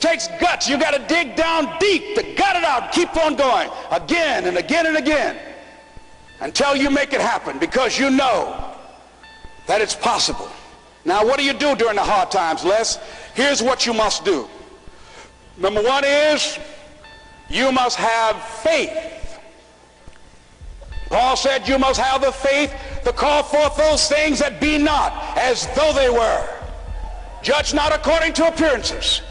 Takes guts. You got to dig down deep to gut it out. Keep on going again and again and again until you make it happen, because you know that it's possible. Now, what do you do during the hard times, Les? Here's what you must do. Number one is you must have faith. Paul said you must have the faith to call forth those things that be not as though they were. Judge not according to appearances.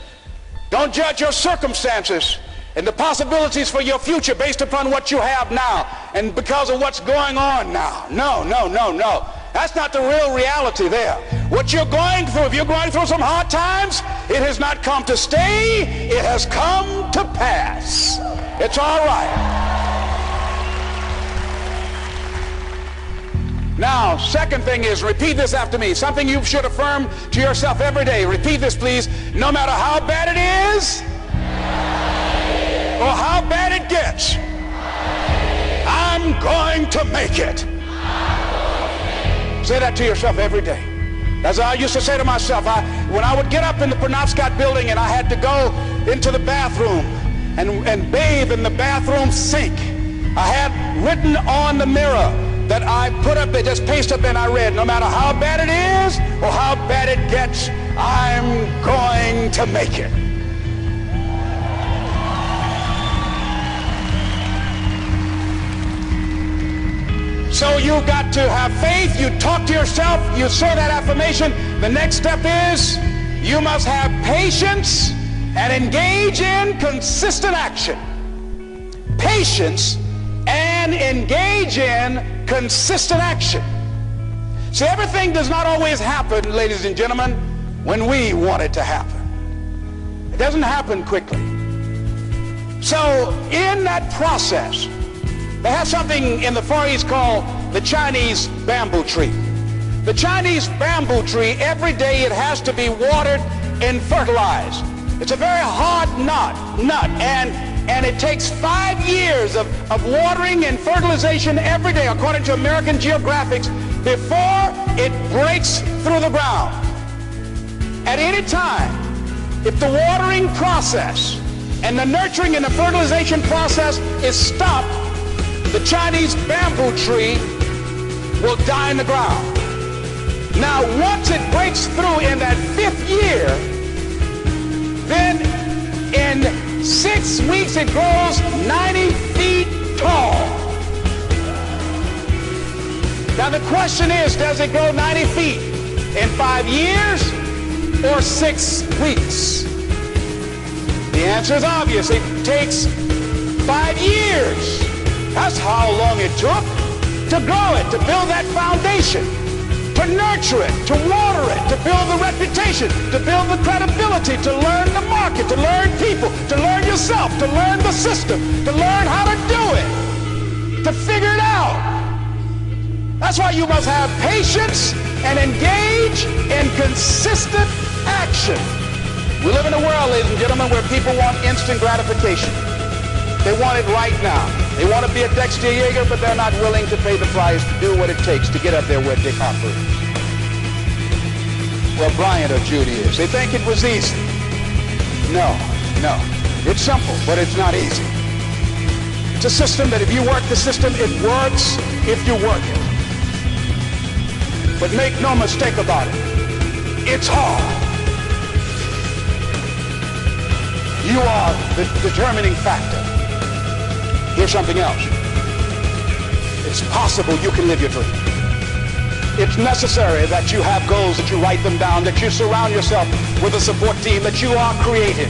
Don't judge your circumstances and the possibilities for your future based upon what you have now and because of what's going on now. No, no, no, no. That's not the real reality there. What you're going through, if you're going through some hard times, it has not come to stay. It has come to pass. It's all right. Now, second thing is, repeat this after me. Something you should affirm to yourself every day. Repeat this, please. No matter how bad it is or how bad it gets, I'm going to make it. Say that to yourself every day. As I used to say to myself, when I would get up in the Penobscot building and I had to go into the bathroom and bathe in the bathroom sink, I had written on the mirror that I put up, they just pasted up, and I read, no matter how bad it is or how bad it gets, I'm going to make it. So you got to have faith. You talk to yourself. You say that affirmation. The next step is you must have patience and engage in consistent action. Patience and engage in consistent action. See, everything does not always happen, ladies and gentlemen, when we want it to happen. It doesn't happen quickly. So in that process, they have something in the Far East called the Chinese bamboo tree. The Chinese bamboo tree, every day it has to be watered and fertilized. It's a very hard nut, and it takes 5 years of watering and fertilization every day, according to American Geographics, before it breaks through the ground. At any time, if the watering process and the nurturing and the fertilization process is stopped, the Chinese bamboo tree will die in the ground. Now, once it breaks through in that 5th year, then in 6 weeks it grows 90 feet tall. Now the question is, does it grow 90 feet in 5 years or 6 weeks? The answer is obvious. It takes 5 years. That's how long it took to grow it, to build that foundation, to nurture it, to water it, to build the reputation, to build the credibility, to learn the market, to learn people, to learn yourself, to learn the system, to learn how to do it, to figure it out. That's why you must have patience and engage in consistent action. We live in a world, ladies and gentlemen, where people want instant gratification. They want it right now. They want to be a Dexter Yeager, but they're not willing to pay the price to do what it takes to get up there where Dick Hopper is. Well, Bryant or Judy is. They think it was easy. No. It's simple, but it's not easy. It's a system that if you work the system, it works if you work it. But make no mistake about it, it's hard. You are the determining factor. Here's something else. It's possible you can live your dream. It's necessary that you have goals, that you write them down, that you surround yourself with a support team, that you are creative.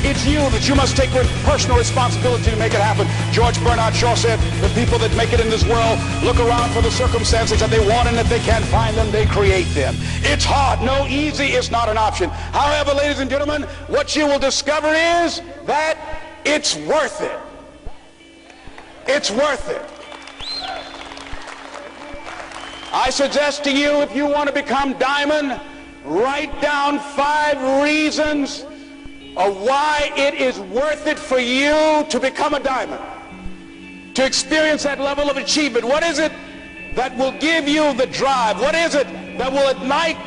It's you that you must take personal responsibility to make it happen. George Bernard Shaw said, the people that make it in this world look around for the circumstances that they want, and if they can't find them, they create them. It's hard. No, easy is not an option. However, ladies and gentlemen, what you will discover is that it's worth it. It's worth it. I suggest to you, if you want to become diamond, write down 5 reasons of why it is worth it for you to become a diamond, to experience that level of achievement. What is it that will give you the drive? What is it that will ignite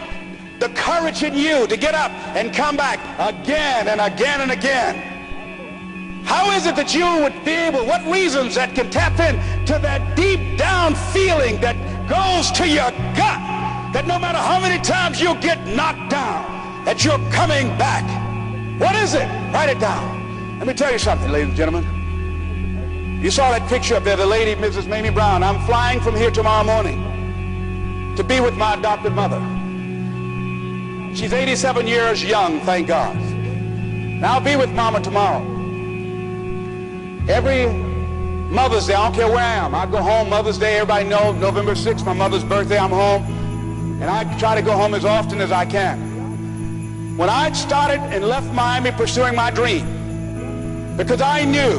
the courage in you to get up and come back again and again and again? How is it that you would be able, what reasons that can tap in to that deep down feeling that goes to your gut, that no matter how many times you get knocked down, that you're coming back? What is it? Write it down. Let me tell you something, ladies and gentlemen. You saw that picture up there, the lady, Mrs. Mamie Brown. I'm flying from here tomorrow morning to be with my adopted mother. She's 87 years young, thank God. And I'll be with Mama tomorrow. Every Mother's Day, I don't care where I am, I go home. Mother's Day, everybody knows, November 6th, my mother's birthday, I'm home. And I try to go home as often as I can. When I started and left Miami pursuing my dream, because I knew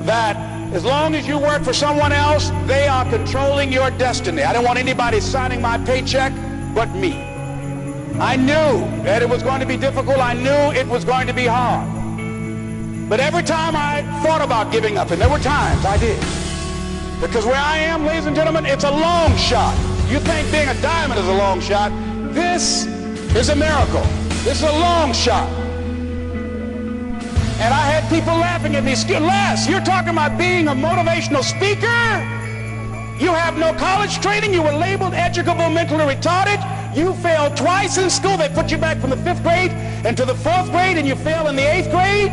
that as long as you work for someone else, they are controlling your destiny. I didn't want anybody signing my paycheck but me. I knew that it was going to be difficult. I knew it was going to be hard. But every time I thought about giving up, and there were times I did, because where I am, ladies and gentlemen, it's a long shot. You think being a diamond is a long shot? This is a miracle. This is a long shot. And I had people laughing at me. Les, you're talking about being a motivational speaker? You have no college training. You were labeled educable, mentally retarded. You failed twice in school. They put you back from the 5th grade into the 4th grade, and you failed in the 8th grade.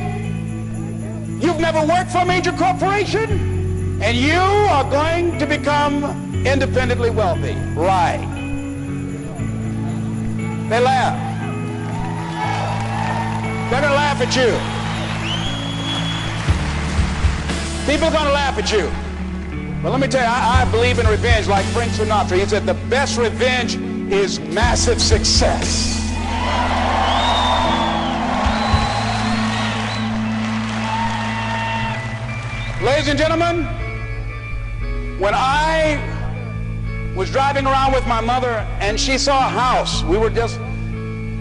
You've never worked for a major corporation, and you are going to become independently wealthy. Right. They laugh. They're going to laugh at you. People are going to laugh at you. But let me tell you, I believe in revenge like Frank Sinatra. He said the best revenge is massive success. Ladies and gentlemen, when I was driving around with my mother and she saw a house, we were just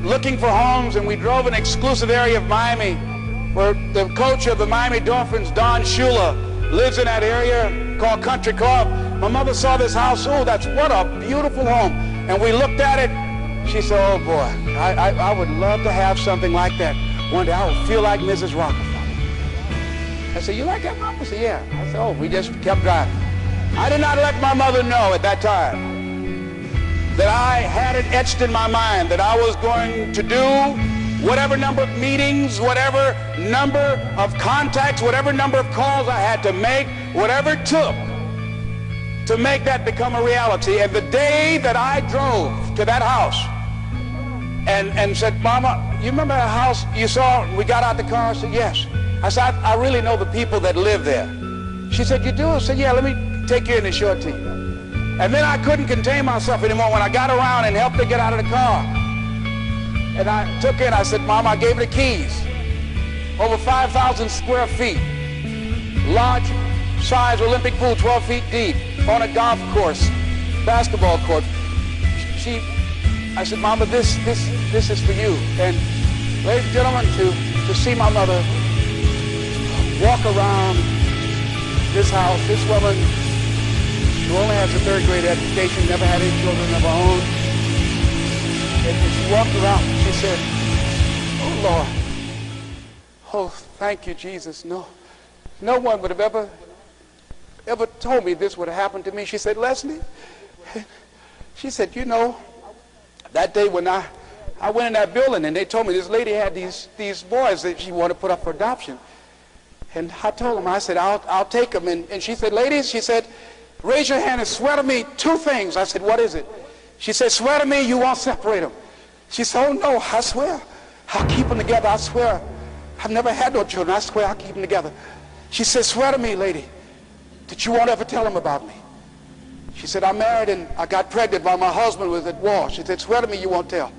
looking for homes, and we drove an exclusive area of Miami where the coach of the Miami Dolphins, Don Shula, lives in that area called Country Club. My mother saw this house. Oh, what a beautiful home. And we looked at it. She said, oh boy, I would love to have something like that. One day I would feel like Mrs. Rockefeller. I said, you like that, Mom? I said, yeah. I said, oh, we just kept driving. I did not let my mother know at that time that I had it etched in my mind that I was going to do whatever number of meetings, whatever number of contacts, whatever number of calls I had to make, whatever it took to make that become a reality. And the day that I drove to that house and said, Mama, you remember that house you saw? We got out the car. I said, yes. I said, I really know the people that live there. She said, you do? I said, yeah, let me take you in and show it to you. And then I couldn't contain myself anymore when I got around and helped her get out of the car. And I took her in, I said, Mom, I gave her the keys. Over 5,000 square feet. Large size Olympic pool, 12 feet deep, on a golf course, basketball court. I said, Mama, this is for you. And ladies and gentlemen, to see my mother walk around this house, this woman who only has a 3rd grade education, never had any children of her own. And she walked around, she said, oh Lord, oh thank you Jesus. No one would have ever told me this would have happened to me. She said, Leslie, she said, you know, that day when I went in that building and they told me this lady had these boys that she wanted to put up for adoption. And I told them, I said, I'll take them. And she said, ladies, she said, raise your hand and swear to me 2 things. I said, what is it? She said, swear to me you won't separate them. She said, oh no, I swear. I'll keep them together, I swear. I've never had no children, I swear I'll keep them together. She said, swear to me, lady, that you won't ever tell them about me. She said, I'm married and I got pregnant while my husband was at war. She said, swear to me you won't tell.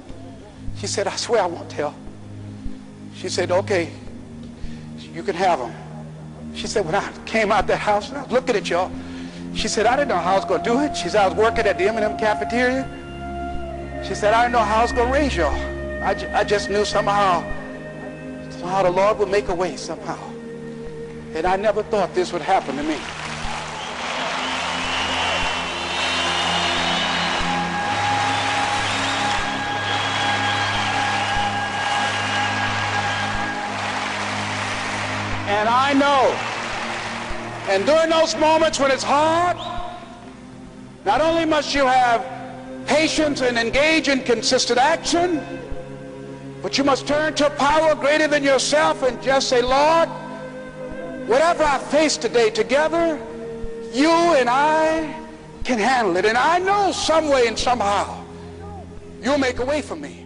She said, I swear I won't tell. She said, okay, you can have them. She said, when I came out that house and I was looking at y'all, she said, I didn't know how I was going to do it. She said, I was working at the M&M cafeteria. She said, I didn't know how I was going to raise y'all. I just knew somehow the Lord would make a way somehow. And I never thought this would happen to me. know. And during those moments when it's hard, not only must you have patience and engage in consistent action, but you must turn to a power greater than yourself and just say, Lord, whatever I face today together, you and I can handle it. And I know some way and somehow you'll make a way for me.